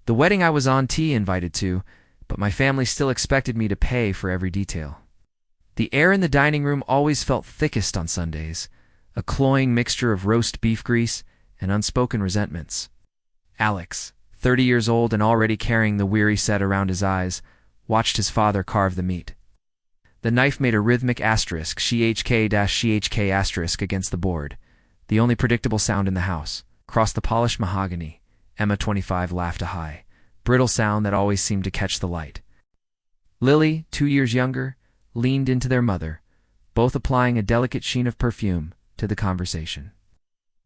The wedding I was invited to, but my family still expected me to pay for every detail. The air in the dining room always felt thickest on Sundays, a cloying mixture of roast beef grease and unspoken resentments. Alex, 30 years old and already carrying the weary set around his eyes, watched his father carve the meat. The knife made a rhythmic asterisk, CHK asterisk against the board, the only predictable sound in the house. Across the polished mahogany, Emma, 25, laughed a high, brittle sound that always seemed to catch the light. Lily, 2 years younger, leaned into their mother, both applying a delicate sheen of perfume to the conversation.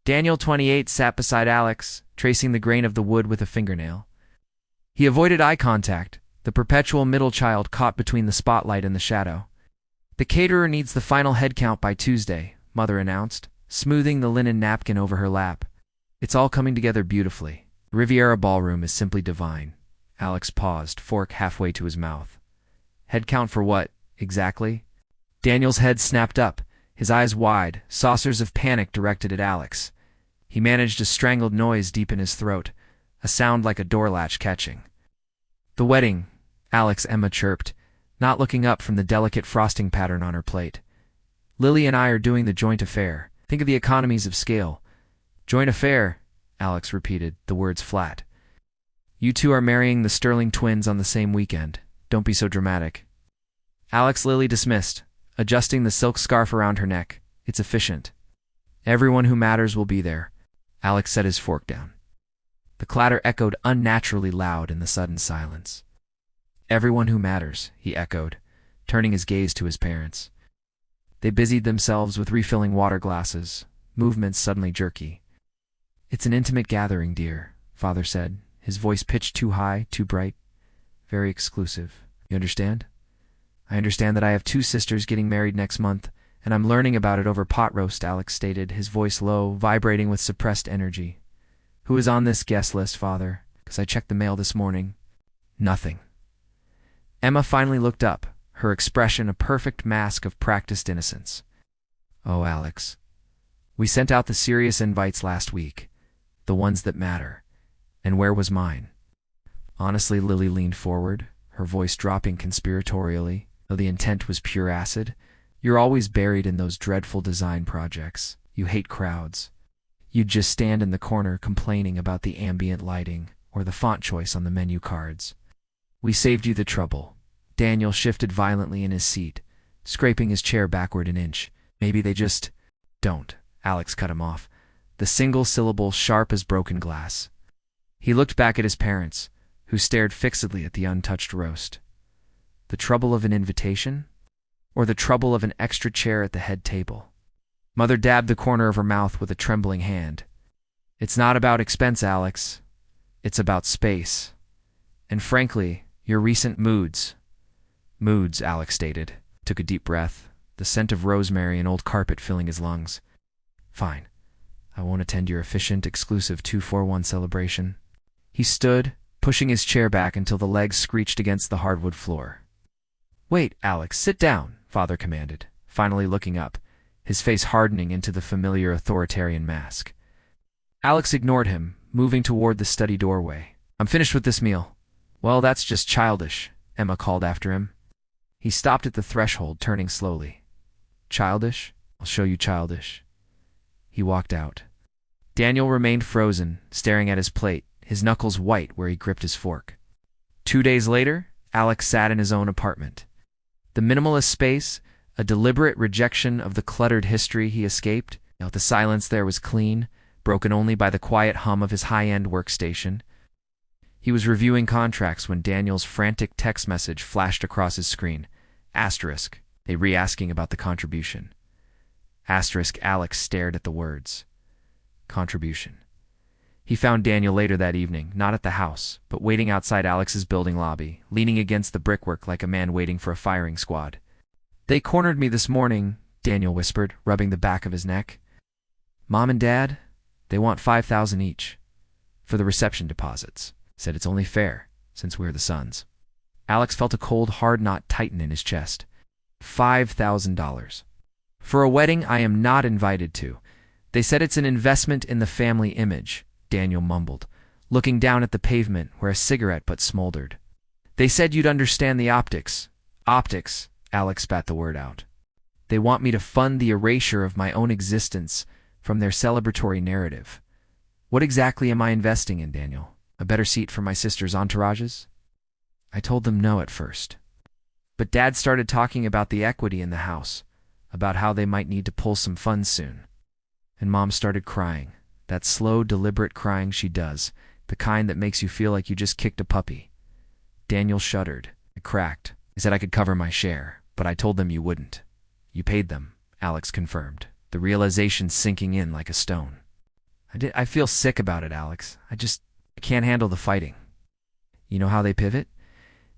Daniel, 28, sat beside Alex, tracing the grain of the wood with a fingernail. He avoided eye contact, the perpetual middle child caught between the spotlight and the shadow. The caterer needs the final head count by Tuesday, Mother announced, smoothing the linen napkin over her lap. It's all coming together beautifully. Riviera Ballroom is simply divine. Alex paused, fork halfway to his mouth. Head count for what, exactly? Daniel's head snapped up, his eyes wide, saucers of panic directed at Alex. He managed a strangled noise deep in his throat, a sound like a door latch catching. The wedding, Alex, Emma chirped, not looking up from the delicate frosting pattern on her plate. Lily and I are doing the joint affair. Think of the economies of scale. Joint affair, Alex repeated, the words flat. You two are marrying the Sterling twins on the same weekend. Don't be so dramatic. Alex, Lily dismissed, adjusting the silk scarf around her neck. It's efficient. Everyone who matters will be there. Alex set his fork down. The clatter echoed unnaturally loud in the sudden silence. Everyone who matters, he echoed, turning his gaze to his parents. They busied themselves with refilling water glasses, movements suddenly jerky. It's an intimate gathering, dear, Father said, his voice pitched too high, too bright. Very exclusive. You understand? I understand that I have 2 sisters getting married next month, and I'm learning about it over pot roast, Alex stated, his voice low, vibrating with suppressed energy. Who is on this guest list, Father? Because I checked the mail this morning. Nothing. Emma finally looked up, her expression a perfect mask of practiced innocence. Oh, Alex. We sent out the serious invites last week, the ones that matter. And where was mine? Honestly, Lily leaned forward, her voice dropping conspiratorially, though the intent was pure acid. You're always buried in those dreadful design projects. You hate crowds. You'd just stand in the corner complaining about the ambient lighting or the font choice on the menu cards. We saved you the trouble. Daniel shifted violently in his seat, scraping his chair backward an inch. Maybe they just don't. Alex cut him off, the single syllable sharp as broken glass. He looked back at his parents, who stared fixedly at the untouched roast. The trouble of an invitation? Or the trouble of an extra chair at the head table? Mother dabbed the corner of her mouth with a trembling hand. It's not about expense, Alex. It's about space. And frankly, your recent moods. Moods, Alex stated, took a deep breath, the scent of rosemary and old carpet filling his lungs. Fine. I won't attend your efficient, exclusive 2-4-1 celebration. He stood, pushing his chair back until the legs screeched against the hardwood floor. Wait, Alex, sit down, Father commanded, finally looking up, his face hardening into the familiar authoritarian mask. Alex ignored him, moving toward the study doorway. I'm finished with this meal. Well, that's just childish, Emma called after him. He stopped at the threshold, turning slowly. Childish? I'll show you childish. He walked out. Daniel remained frozen, staring at his plate, his knuckles white where he gripped his fork. 2 days later, Alex sat in his own apartment. The minimalist space, a deliberate rejection of the cluttered history he escaped. The silence there was clean, broken only by the quiet hum of his high-end workstation. He was reviewing contracts when Daniel's frantic text message flashed across his screen. Asterisk, a re-asking about the contribution. Asterisk, Alex stared at the words. Contribution. He found Daniel later that evening, not at the house, but waiting outside Alex's building lobby, leaning against the brickwork like a man waiting for a firing squad. They cornered me this morning, Daniel whispered, rubbing the back of his neck. Mom and Dad, they want $5,000 each. For the reception deposits. Said it's only fair, since we're the sons. Alex felt a cold, hard knot tighten in his chest. $5,000. For a wedding I am not invited to. They said it's an investment in the family image, Daniel mumbled, looking down at the pavement where a cigarette butt smoldered. They said you'd understand the optics. Optics, Alex spat the word out. They want me to fund the erasure of my own existence from their celebratory narrative. What exactly am I investing in, Daniel? A better seat for my sister's entourages? I told them no at first. But Dad started talking about the equity in the house, about how they might need to pull some funds soon. And Mom started crying, that slow, deliberate crying she does, the kind that makes you feel like you just kicked a puppy. Daniel shuddered. It cracked. He said I could cover my share, but I told them you wouldn't. You paid them, Alex confirmed, the realization sinking in like a stone. I feel sick about it, Alex. I can't handle the fighting. You know how they pivot?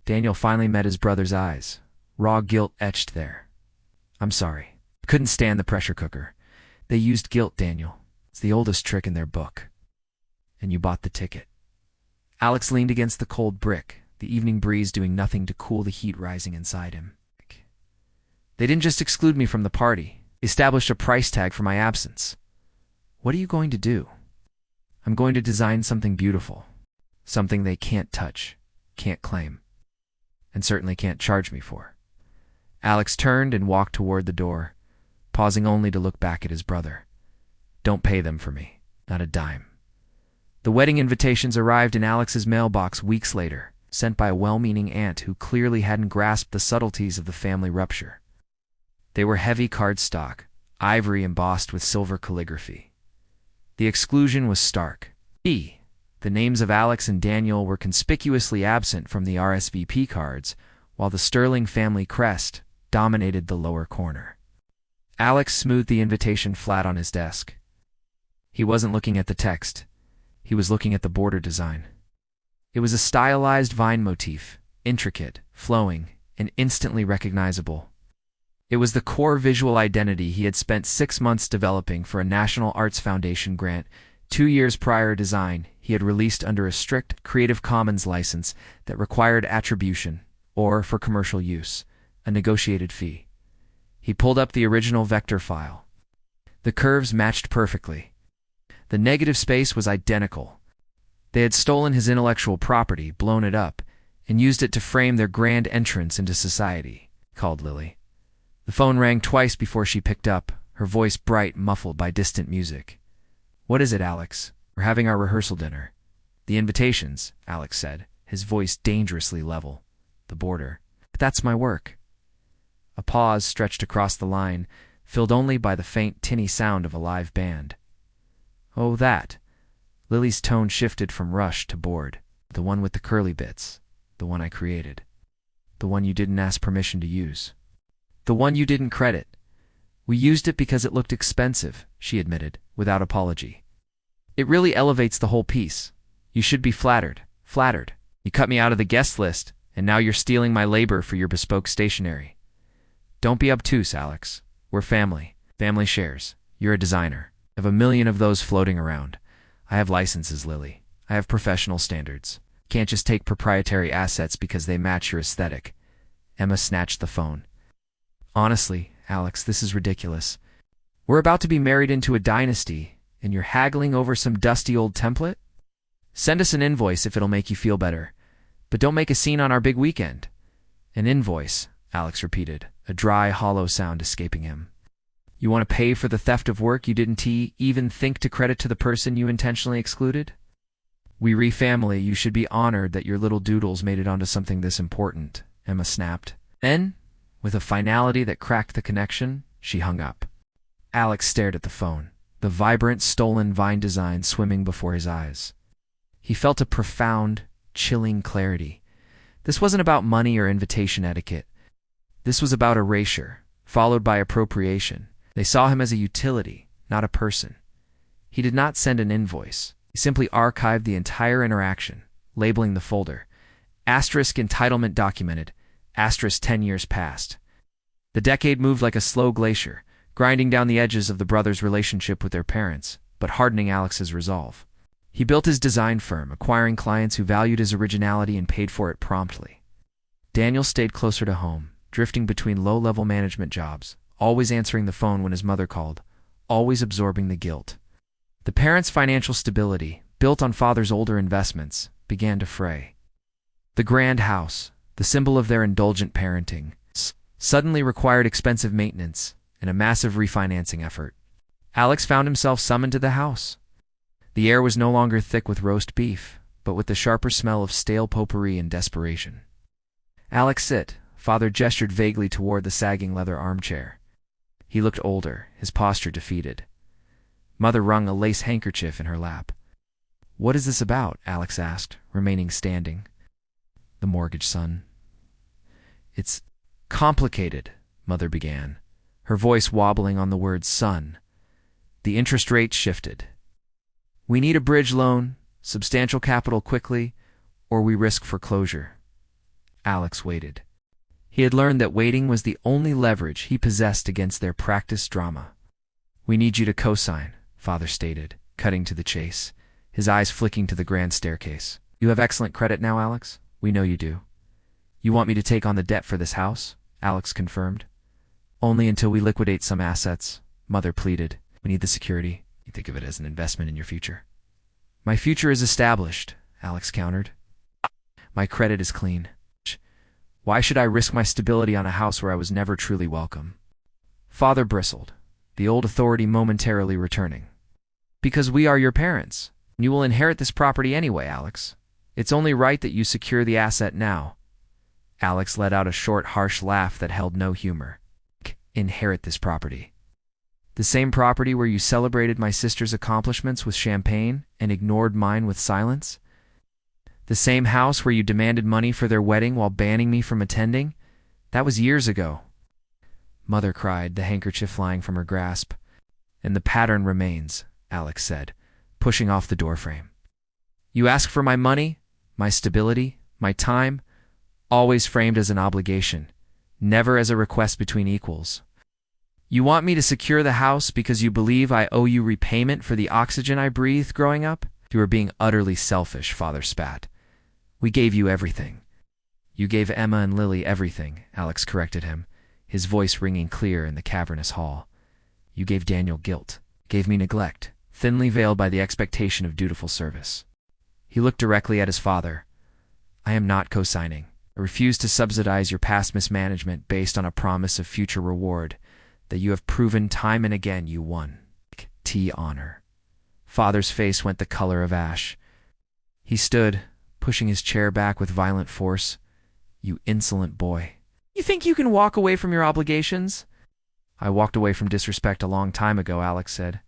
Daniel finally met his brother's eyes, raw guilt etched there. I'm sorry. Couldn't stand the pressure cooker. They used guilt, Daniel. It's the oldest trick in their book. And you bought the ticket. Alex leaned against the cold brick, the evening breeze doing nothing to cool the heat rising inside him. They didn't just exclude me from the party, established a price tag for my absence. What are you going to do? I'm going to design something beautiful, something they can't touch, can't claim, and certainly can't charge me for. Alex turned and walked toward the door, pausing only to look back at his brother. Don't pay them for me, not a dime. The wedding invitations arrived in Alex's mailbox weeks later, sent by a well-meaning aunt who clearly hadn't grasped the subtleties of the family rupture. They were heavy cardstock, ivory embossed with silver calligraphy. The exclusion was stark. The names of Alex and Daniel were conspicuously absent from the RSVP cards, while the Sterling family crest dominated the lower corner. Alex smoothed the invitation flat on his desk. He wasn't looking at the text. He was looking at the border design. It was a stylized vine motif, intricate, flowing, and instantly recognizable. It was the core visual identity he had spent 6 months developing for a National Arts Foundation grant. 2 years prior design he had released under a strict Creative Commons license that required attribution, or, for commercial use, a negotiated fee. He pulled up the original vector file. The curves matched perfectly. The negative space was identical. They had stolen his intellectual property, blown it up, and used it to frame their grand entrance into society, called Lily. The phone rang twice before she picked up, her voice bright, muffled by distant music. What is it, Alex? We're having our rehearsal dinner. The invitations, Alex said, his voice dangerously level. The border. But that's my work. A pause stretched across the line, filled only by the faint, tinny sound of a live band. Oh, that. Lily's tone shifted from rush to bored. The one with the curly bits. The one I created. The one you didn't ask permission to use. The one you didn't credit. We used it because it looked expensive, she admitted, without apology. It really elevates the whole piece. You should be flattered. Flattered. You cut me out of the guest list, and now you're stealing my labor for your bespoke stationery. Don't be obtuse, Alex. We're family. Family shares. You're a designer. I have a million of those floating around. I have licenses, Lily. I have professional standards. Can't just take proprietary assets because they match your aesthetic. Emma snatched the phone. Honestly, Alex, this is ridiculous. We're about to be married into a dynasty, and you're haggling over some dusty old template? Send us an invoice if it'll make you feel better. But don't make a scene on our big weekend. An invoice, Alex repeated, a dry, hollow sound escaping him. You want to pay for the theft of work you didn't even think to credit to the person you intentionally excluded? We family, you should be honored that your little doodles made it onto something this important, Emma snapped. Then, with a finality that cracked the connection, she hung up. Alex stared at the phone, the vibrant, stolen vine design swimming before his eyes. He felt a profound, chilling clarity. This wasn't about money or invitation etiquette. This was about erasure, followed by appropriation. They saw him as a utility, not a person. He did not send an invoice. He simply archived the entire interaction, labeling the folder. Asterisk entitlement documented. Asterisk 10 years passed. The decade moved like a slow glacier, grinding down the edges of the brothers' relationship with their parents, but hardening Alex's resolve. He built his design firm, acquiring clients who valued his originality and paid for it promptly. Daniel stayed closer to home, drifting between low-level management jobs, always answering the phone when his mother called, always absorbing the guilt. The parents' financial stability, built on father's older investments, began to fray. The grand house, the symbol of their indulgent parenting, suddenly required expensive maintenance and a massive refinancing effort. Alex found himself summoned to the house. The air was no longer thick with roast beef, but with the sharper smell of stale potpourri and desperation. "Alex, sit." Father gestured vaguely toward the sagging leather armchair. He looked older, his posture defeated. Mother wrung a lace handkerchief in her lap. "What is this about?" Alex asked, remaining standing. "The mortgage, son." "It's complicated," Mother began, her voice wobbling on the word son. The interest rate shifted. "We need a bridge loan, substantial capital quickly, or we risk foreclosure." Alex waited. He had learned that waiting was the only leverage he possessed against their practiced drama. "We need you to co-sign," Father stated, cutting to the chase, his eyes flicking to the grand staircase. "You have excellent credit now, Alex? We know you do." "You want me to take on the debt for this house?" Alex confirmed. "Only until we liquidate some assets," Mother pleaded. "We need the security. You think of it as an investment in your future." "My future is established," Alex countered. "My credit is clean. Why should I risk my stability on a house where I was never truly welcome?" Father bristled, the old authority momentarily returning. "Because we are your parents. You will inherit this property anyway, Alex. It's only right that you secure the asset now." Alex let out a short, harsh laugh that held no humor. "Inherit this property? The same property where you celebrated my sister's accomplishments with champagne and ignored mine with silence? The same house where you demanded money for their wedding while banning me from attending? That was years ago." Mother cried, the handkerchief flying from her grasp. "And the pattern remains," Alex said, pushing off the doorframe. "You ask for my money, my stability, my time, always framed as an obligation, never as a request between equals. You want me to secure the house because you believe I owe you repayment for the oxygen I breathed growing up? You are being utterly selfish," Father spat. "We gave you everything." "You gave Emma and Lily everything," Alex corrected him, his voice ringing clear in the cavernous hall. "You gave Daniel guilt, gave me neglect, thinly veiled by the expectation of dutiful service." He looked directly at his father. "I am not co-signing. I refuse to subsidize your past mismanagement based on a promise of future reward that you have proven time and again you won. Honor." Father's face went the color of ash. He stood, pushing his chair back with violent force. "You insolent boy. You think you can walk away from your obligations?" "I walked away from disrespect a long time ago," Alex said.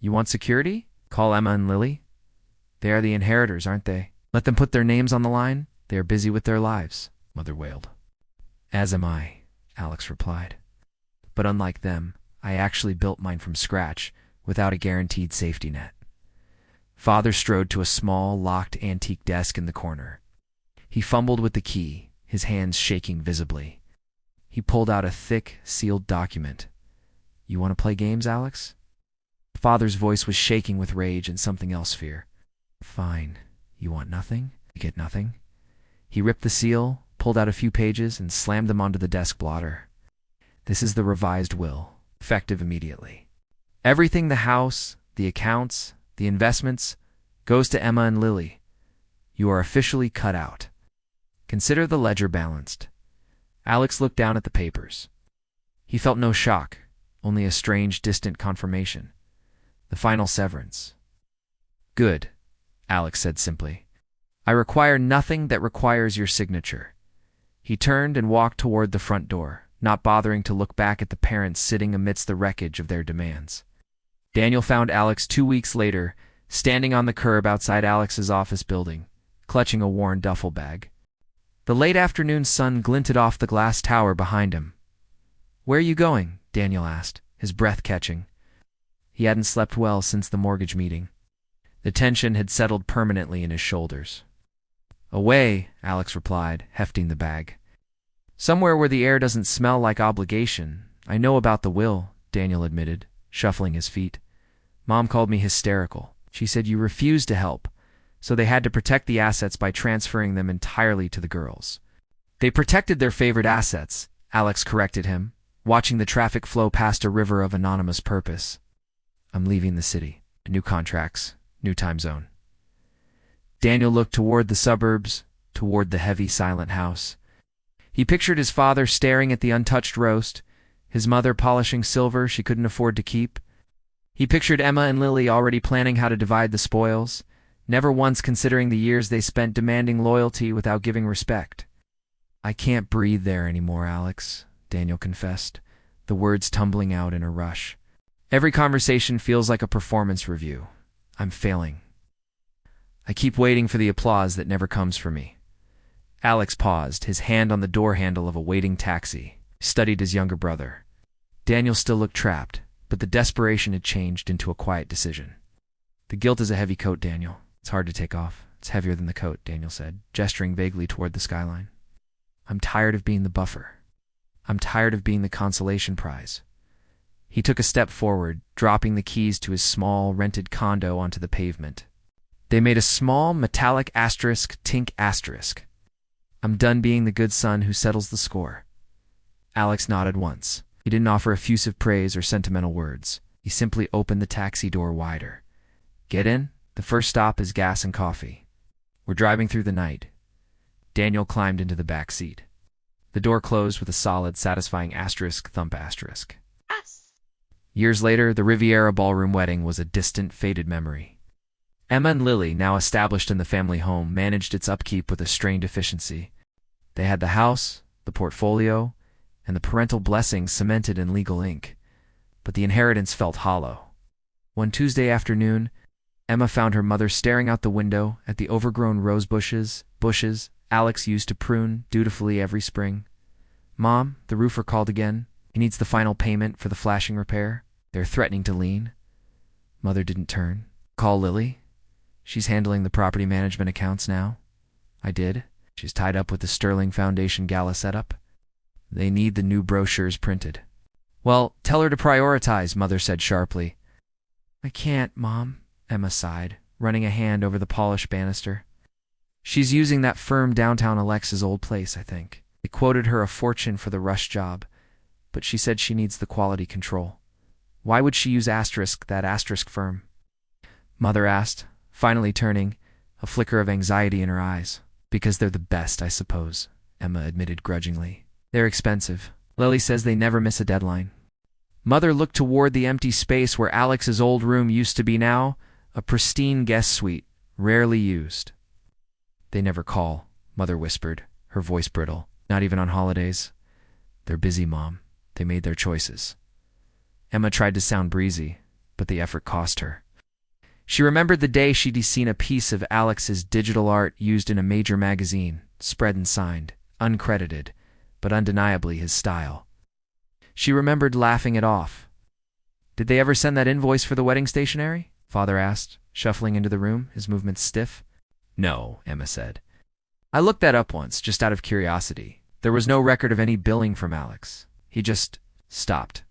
"You want security? Call Emma and Lily. They are the inheritors, aren't they? Let them put their names on the line. They are busy with their lives," Mother wailed. "As am I," Alex replied. "But unlike them, I actually built mine from scratch, without a guaranteed safety net." Father strode to a small, locked antique desk in the corner. He fumbled with the key, his hands shaking visibly. He pulled out a thick, sealed document. "You want to play games, Alex?" Father's voice was shaking with rage and something else fear. "Fine. You want nothing? You get nothing." He ripped the seal, pulled out a few pages, and slammed them onto the desk blotter. "This is the revised will, effective immediately. Everything, the house, the accounts, the investments, goes to Emma and Lily. You are officially cut out. Consider the ledger balanced." Alex looked down at the papers. He felt no shock, only a strange, distant confirmation. The final severance. "Good," Alex said simply. "I require nothing that requires your signature." He turned and walked toward the front door, not bothering to look back at the parents sitting amidst the wreckage of their demands. Daniel found Alex 2 weeks later, standing on the curb outside Alex's office building, clutching a worn duffel bag. The late afternoon sun glinted off the glass tower behind him. "Where are you going?" Daniel asked, his breath catching. He hadn't slept well since the mortgage meeting. The tension had settled permanently in his shoulders. "Away," Alex replied, hefting the bag. "Somewhere where the air doesn't smell like obligation. I know about the will," Daniel admitted, shuffling his feet. "Mom called me hysterical. She said you refused to help, so they had to protect the assets by transferring them entirely to the girls." "They protected their favorite assets," Alex corrected him, watching the traffic flow past a river of anonymous purpose. "I'm leaving the city. New contracts, new time zone." Daniel looked toward the suburbs, toward the heavy, silent house. He pictured his father staring at the untouched roast, his mother polishing silver she couldn't afford to keep. He pictured Emma and Lily already planning how to divide the spoils, never once considering the years they spent demanding loyalty without giving respect. "I can't breathe there anymore, Alex," Daniel confessed, the words tumbling out in a rush. "Every conversation feels like a performance review. I'm failing. I keep waiting for the applause that never comes for me." Alex paused, his hand on the door handle of a waiting taxi, studied his younger brother. Daniel still looked trapped, but the desperation had changed into a quiet decision. "The guilt is a heavy coat, Daniel. It's hard to take off. It's heavier than the coat," Daniel said, gesturing vaguely toward the skyline. "I'm tired of being the buffer. I'm tired of being the consolation prize." He took a step forward, dropping the keys to his small, rented condo onto the pavement. They made a small, metallic asterisk tink asterisk. "I'm done being the good son who settles the score." Alex nodded once. He didn't offer effusive praise or sentimental words. He simply opened the taxi door wider. "Get in. The first stop is gas and coffee. We're driving through the night." Daniel climbed into the back seat. The door closed with a solid, satisfying asterisk thump asterisk. Years later, the Riviera ballroom wedding was a distant, faded memory. Emma and Lily, now established in the family home, managed its upkeep with a strained efficiency. They had the house, the portfolio, and the parental blessings cemented in legal ink. But the inheritance felt hollow. One Tuesday afternoon, Emma found her mother staring out the window at the overgrown rose bushes Alex used to prune dutifully every spring. "Mom," the roofer called again. "He needs the final payment for the flashing repair. They're threatening to lien." Mother didn't turn. "Call Lily. She's handling the property management accounts now." "I did. She's tied up with the Sterling Foundation gala setup. They need the new brochures printed." "Well, tell her to prioritize," Mother said sharply. "I can't, Mom," Emma sighed, running a hand over the polished banister. "She's using that firm downtown Alexa's old place, I think. They quoted her a fortune for the rush job, but she said she needs the quality control. Why would she use that asterisk firm?" Mother asked, finally turning, a flicker of anxiety in her eyes. "Because they're the best, I suppose," Emma admitted grudgingly. "They're expensive. Lily says they never miss a deadline." Mother looked toward the empty space where Alex's old room used to be now, a pristine guest suite, rarely used. "They never call," Mother whispered, her voice brittle. "Not even on holidays. They're busy, Mom. They made their choices." Emma tried to sound breezy, but the effort cost her. She remembered the day she'd seen a piece of Alex's digital art used in a major magazine, spread and signed, uncredited, but undeniably his style. She remembered laughing it off. "Did they ever send that invoice for the wedding stationery?" Father asked, shuffling into the room, his movements stiff. "No," Emma said. "I looked that up once, just out of curiosity. There was no record of any billing from Alex. He just stopped."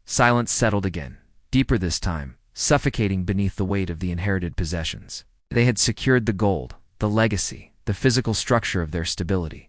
Silence settled again, deeper this time, suffocating beneath the weight of the inherited possessions. They had secured the gold, the legacy, the physical structure of their stability.